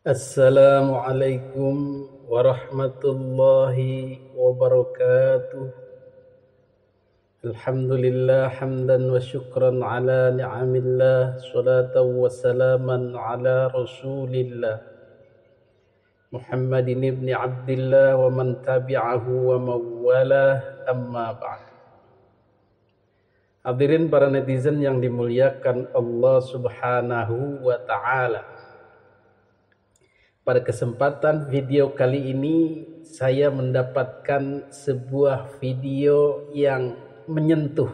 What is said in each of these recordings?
Assalamualaikum warahmatullahi wabarakatuh. Alhamdulillah hamdan wa syukran ala ni'amillah, salatan wa salaman ala rasulillah Muhammadin ibn Abdillah wa man tabi'ahu wa mawalah, amma ba'd. Hadirin para netizen yang dimuliakan Allah subhanahu wa ta'ala, pada kesempatan video kali ini saya mendapatkan sebuah video yang menyentuh,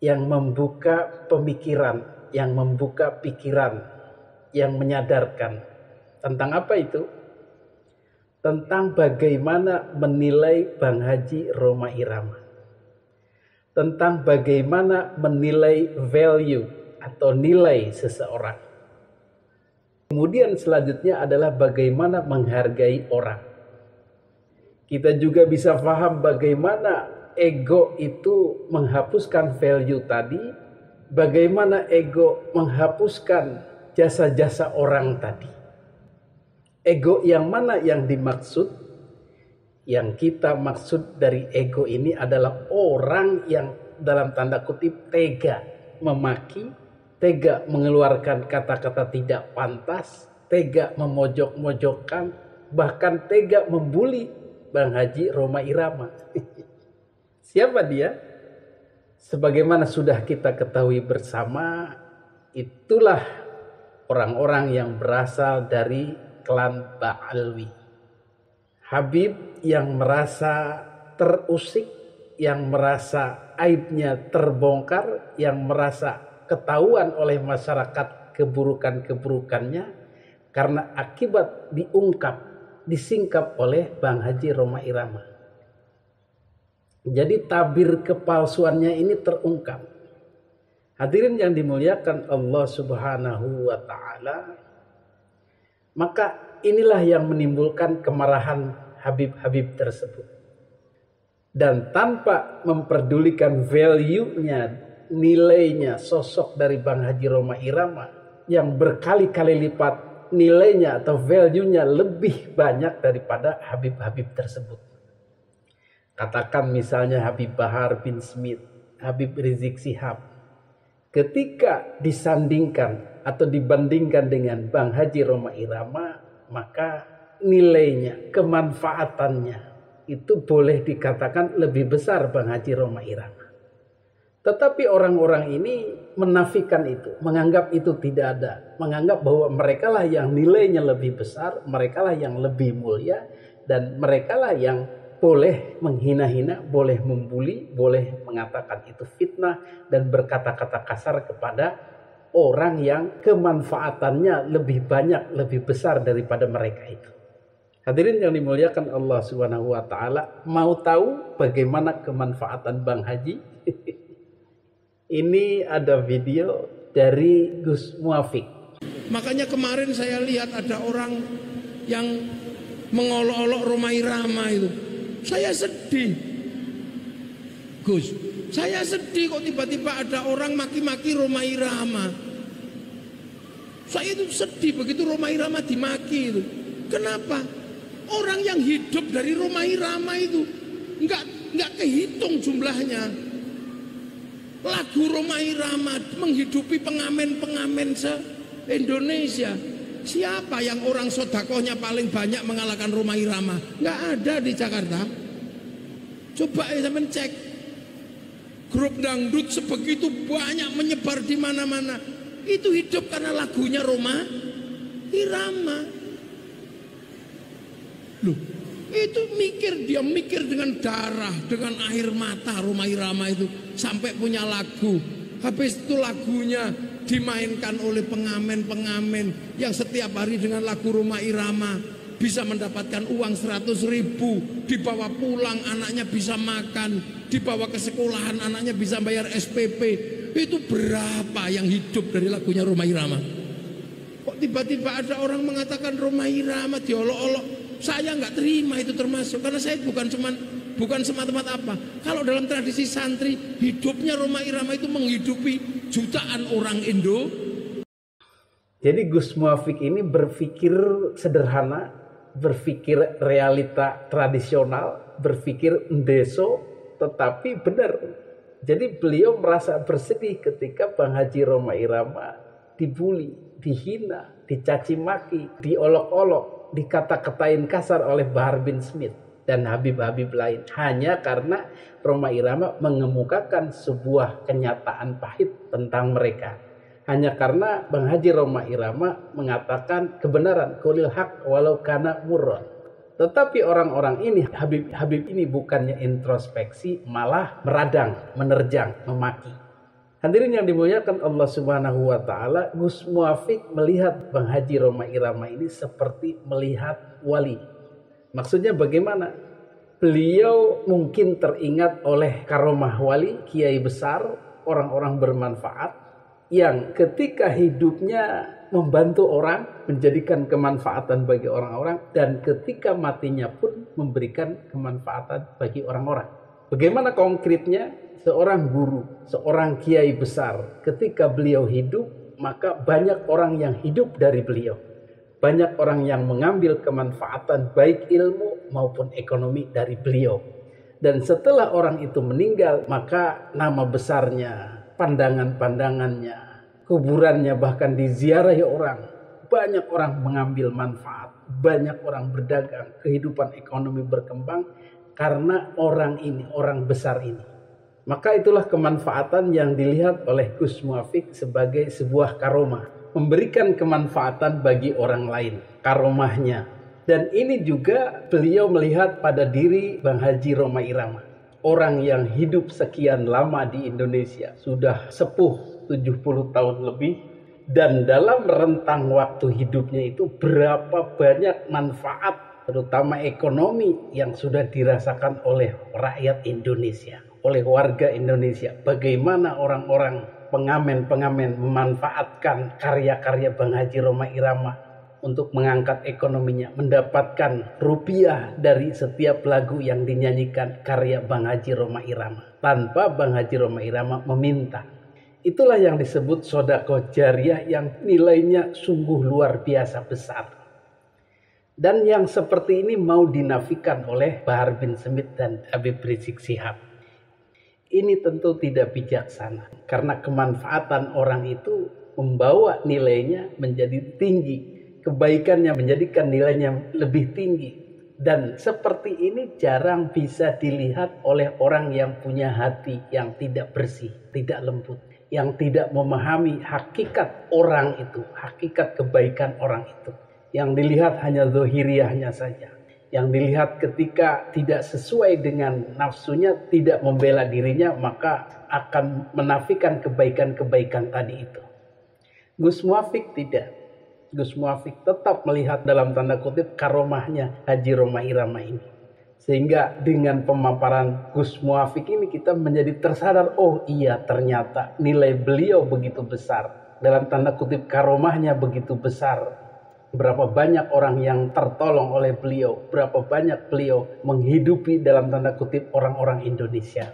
yang membuka pemikiran, yang membuka pikiran, yang menyadarkan. Tentang apa itu? Tentang bagaimana menilai Bang Haji Rhoma Irama. Tentang bagaimana menilai value atau nilai seseorang. Kemudian selanjutnya adalah bagaimana menghargai orang. Kita juga bisa paham bagaimana ego itu menghapuskan value tadi, bagaimana ego menghapuskan jasa-jasa orang tadi. Ego yang mana yang dimaksud? Yang kita maksud dari ego ini adalah orang yang dalam tanda kutip tega memaki, tega mengeluarkan kata-kata tidak pantas, tega memojok-mojokkan, bahkan tega membuli Bang Haji Rhoma Irama. Siapa dia? Sebagaimana sudah kita ketahui bersama, itulah orang-orang yang berasal dari klan Ba'alwi. Habib yang merasa terusik, yang merasa aibnya terbongkar, yang merasa ketahuan oleh masyarakat keburukan-keburukannya karena akibat diungkap, disingkap oleh Bang Haji Rhoma Irama. Jadi tabir kepalsuannya ini terungkap. Hadirin yang dimuliakan Allah subhanahu wa ta'ala, maka inilah yang menimbulkan kemarahan Habib-Habib tersebut. Dan tanpa memperdulikan value-nya, nilainya, sosok dari Bang Haji Rhoma Irama yang berkali-kali lipat nilainya atau value-nya lebih banyak daripada Habib-Habib tersebut. Katakan misalnya Habib Bahar bin Smith, Habib Rizik Syihab, ketika disandingkan atau dibandingkan dengan Bang Haji Rhoma Irama, maka nilainya, kemanfaatannya itu boleh dikatakan lebih besar Bang Haji Rhoma Irama. Tetapi orang-orang ini menafikan itu, menganggap itu tidak ada, menganggap bahwa merekalah yang nilainya lebih besar, merekalah yang lebih mulia, dan merekalah yang boleh menghina-hina, boleh membuli, boleh mengatakan itu fitnah dan berkata-kata kasar kepada orang yang kemanfaatannya lebih banyak, lebih besar daripada mereka itu. Hadirin yang dimuliakan Allah Subhanahu wa taala, mau tahu bagaimana kemanfaatan Bang Haji? Ini ada video dari Gus Muafik. Makanya kemarin saya lihat ada orang yang mengolok-olok Rhoma Irama itu. Saya sedih. Gus, saya sedih kok tiba-tiba ada orang maki-maki Rhoma Irama. Saya itu sedih begitu Rhoma Irama dimaki itu. Kenapa? Orang yang hidup dari Rhoma Irama itu enggak kehitung jumlahnya. Lagu Rhoma Irama menghidupi pengamen-pengamen se-Indonesia. Siapa yang orang sodakohnya paling banyak mengalahkan Rhoma Irama? Enggak ada di Jakarta. Coba sampean cek. Grup dangdut sebegitu banyak menyebar di mana-mana. Itu hidup karena lagunya Rhoma Irama. Loh, itu dia mikir dengan darah, dengan air mata Rhoma Irama itu sampai punya lagu. Habis itu lagunya dimainkan oleh pengamen-pengamen yang setiap hari dengan lagu Rhoma Irama bisa mendapatkan uang 100.000, dibawa pulang anaknya bisa makan, dibawa ke sekolahan anaknya bisa bayar SPP. Itu berapa yang hidup dari lagunya Rhoma Irama? Kok tiba-tiba ada orang mengatakan Rhoma Irama diolok-olok? Saya nggak terima itu termasuk, karena saya bukan semata-mata apa. Kalau dalam tradisi santri, hidupnya Rhoma Irama itu menghidupi jutaan orang Indo. Jadi Gus Muafik ini berpikir sederhana, berpikir realita tradisional, berpikir ndeso, tetapi benar. Jadi beliau merasa bersedih ketika Bang Haji Rhoma Irama dibully, dihina, dicaci maki, diolok-olok, dikata-katain kasar oleh Bahar bin Smith dan Habib-habib lain, hanya karena Rhoma Irama mengemukakan sebuah kenyataan pahit tentang mereka. Hanya karena Bang Haji Rhoma Irama mengatakan kebenaran, qulil haq walau kana murran. Tetapi orang-orang ini, Habib ini bukannya introspeksi, malah meradang, menerjang, memaki. Hadirin yang dimuliakan Allah Subhanahu wa taala, Gus Muafik melihat Bang Haji Rhoma Irama ini seperti melihat wali. Maksudnya bagaimana? Beliau mungkin teringat oleh karomah wali, kiai besar, orang-orang bermanfaat yang ketika hidupnya membantu orang, menjadikan kemanfaatan bagi orang-orang, dan ketika matinya pun memberikan kemanfaatan bagi orang-orang. Bagaimana konkretnya? Seorang guru, seorang kiai besar, ketika beliau hidup, maka banyak orang yang hidup dari beliau. Banyak orang yang mengambil kemanfaatan baik ilmu maupun ekonomi dari beliau. Dan setelah orang itu meninggal, maka nama besarnya, pandangannya, kuburannya bahkan diziarahi orang. Banyak orang mengambil manfaat, banyak orang berdagang, kehidupan ekonomi berkembang karena orang ini, orang besar ini. Maka itulah kemanfaatan yang dilihat oleh Gus Muafik sebagai sebuah karomah, memberikan kemanfaatan bagi orang lain, karomahnya. Dan ini juga beliau melihat pada diri Bang Haji Rhoma Irama, orang yang hidup sekian lama di Indonesia, sudah sepuh 70 tahun lebih, dan dalam rentang waktu hidupnya itu berapa banyak manfaat, terutama ekonomi, yang sudah dirasakan oleh rakyat Indonesia, oleh warga Indonesia. Bagaimana orang-orang pengamen-pengamen memanfaatkan karya-karya Bang Haji Rhoma Irama untuk mengangkat ekonominya, mendapatkan rupiah dari setiap lagu yang dinyanyikan karya Bang Haji Rhoma Irama tanpa Bang Haji Rhoma Irama meminta. Itulah yang disebut sodaqoh jariyah yang nilainya sungguh luar biasa besar. Dan yang seperti ini mau dinafikan oleh Bahar bin Smith dan Habib Rizik Syihab. Ini tentu tidak bijaksana, karena kemanfaatan orang itu membawa nilainya menjadi tinggi, kebaikannya menjadikan nilainya lebih tinggi. Dan seperti ini jarang bisa dilihat oleh orang yang punya hati yang tidak bersih, tidak lembut, yang tidak memahami hakikat orang itu, hakikat kebaikan orang itu. Yang dilihat hanya zahiriyahnya saja. Yang dilihat ketika tidak sesuai dengan nafsunya, tidak membela dirinya, maka akan menafikan kebaikan-kebaikan tadi itu. Gus Muafik tidak. Gus Muafik tetap melihat dalam tanda kutip karomahnya Haji Rhoma Irama ini. Sehingga dengan pemaparan Gus Muafik ini kita menjadi tersadar, oh iya ternyata nilai beliau begitu besar. Dalam tanda kutip karomahnya begitu besar. Berapa banyak orang yang tertolong oleh beliau, berapa banyak beliau menghidupi dalam tanda kutip orang-orang Indonesia.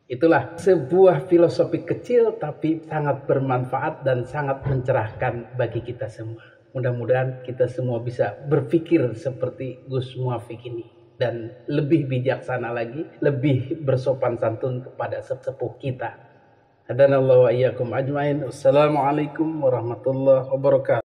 Itulah sebuah filosofi kecil tapi sangat bermanfaat dan sangat mencerahkan bagi kita semua. Mudah-mudahan kita semua bisa berpikir seperti Gus Muafik ini dan lebih bijaksana lagi, lebih bersopan santun kepada sesepuh kita. Hadanallahu wa iyyakum ajmain. Wassalamualaikum warahmatullahi wabarakatuh.